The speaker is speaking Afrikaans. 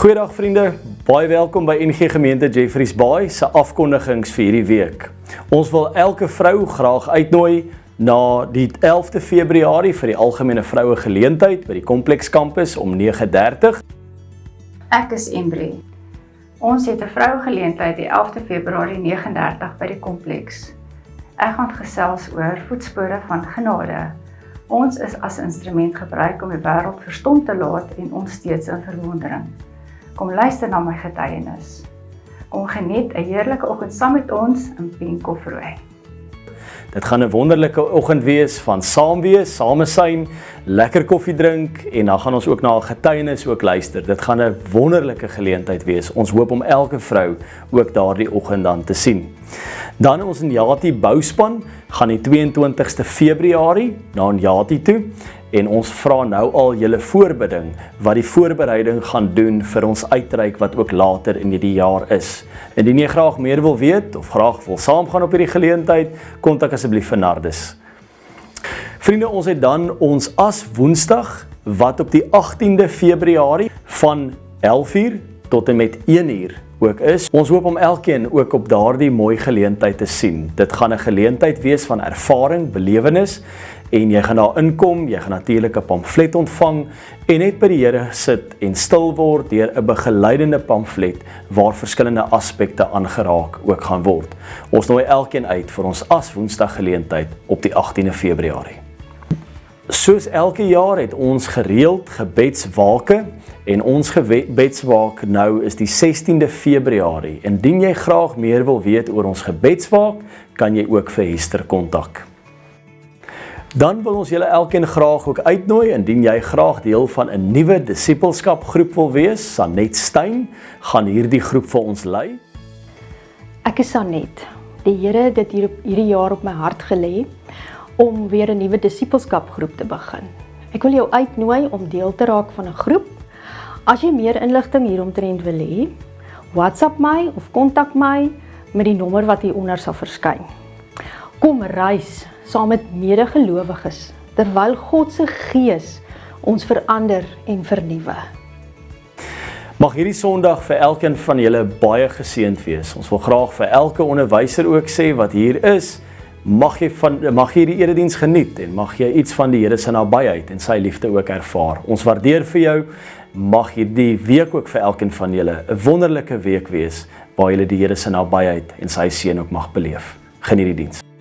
Goeiedag vriende, baie welkom by NG Gemeente Jeffreys Bay se afkondigings vir hierdie week. Ons wil elke vrou graag uitnooi na die 11de Februarie vir die algemene vroue geleentheid by die Kompleks Campus om 9:30. Ek is Embry. Ons het 'n vroue geleentheid die 11de Februarie 9:30 by die Kompleks. Ek gaan gesels oor voetspore van genade. Ons is as instrument gebruik om die wêreld verstom te laat en ons steeds in verwondering. Kom luister na my getuienis. Kom geniet 'n heerlike oggend saam met ons in Penkofrooi. Dit gaan 'n wonderlike oggend wees van saam wees, samesyn, lekker koffie drink en dan gaan ons ook na 'n getuienis ook luister. Dit gaan 'n wonderlike geleentheid wees. Ons hoop om elke vrou ook daardie oggend dan te sien. Dan ons Njati bouspan gaan die 22ste Februarie na Njati toe en ons vra nou al julle voorbidding wat die voorbereiding gaan doen vir ons uitreik wat ook later in hierdie jaar is. Indien jy graag meer wil weet of graag wil saamgaan op hierdie geleentheid, kontak asseblief vir Nardus. Vriende, ons het dan ons as Woensdag wat op die 18de Februarie van 11:00 tot en met 1:00 ook is. Ons hoop om elkeen ook op daardie mooi geleentheid te sien. Dit gaan 'n geleentheid wees van ervaring, belewenis en jy gaan daar inkom, jy gaan natuurlik 'n pamflet ontvang en net by die Here sit en stil word deur 'n begeleidende pamflet waar verskillende aspekte aangeraak ook gaan word. Ons nooi elkeen uit vir ons as Woensdag geleentheid op die 18de Februarie. Soos elke jaar het ons gereeld gebedswake en ons gebedswaak nou is die 16de Februarie. Indien jy graag meer wil weet oor ons gebedswaak, kan jy ook vir Hester kontak. Dan wil ons julle elkeen graag ook uitnooi, indien jy graag deel van 'n nuwe disippelskapgroep wil wees. Sanet Stein gaan hierdie groep vir ons lei. Ek is Sanet. Die Here het dit hierdie jaar op my hart gelê om weer 'n nuwe disippelskapgroep te begin. Ek wil jou uitnooi om deel te raak van 'n groep. As jy meer inligting hieromtrent wil hê, WhatsApp my of kontak my met die nommer wat hieronder sal verskyn. Kom reis saam met medegelowiges terwyl God se Gees ons verander en vernuwe. Mag hierdie Sondag vir elkeen van julle baie geseënd wees. Ons wil graag vir elke onderwyser ook sê wat hier is, mag jy hierdie erediens geniet en mag jy iets van die Here se nabyheid en sy liefde ook ervaar. Ons waardeer vir jou. Mag hierdie week ook vir elkeen van julle 'n wonderlike week wees waar julle die Here se nabyheid en sy seën ook mag beleef. Geniet die diens.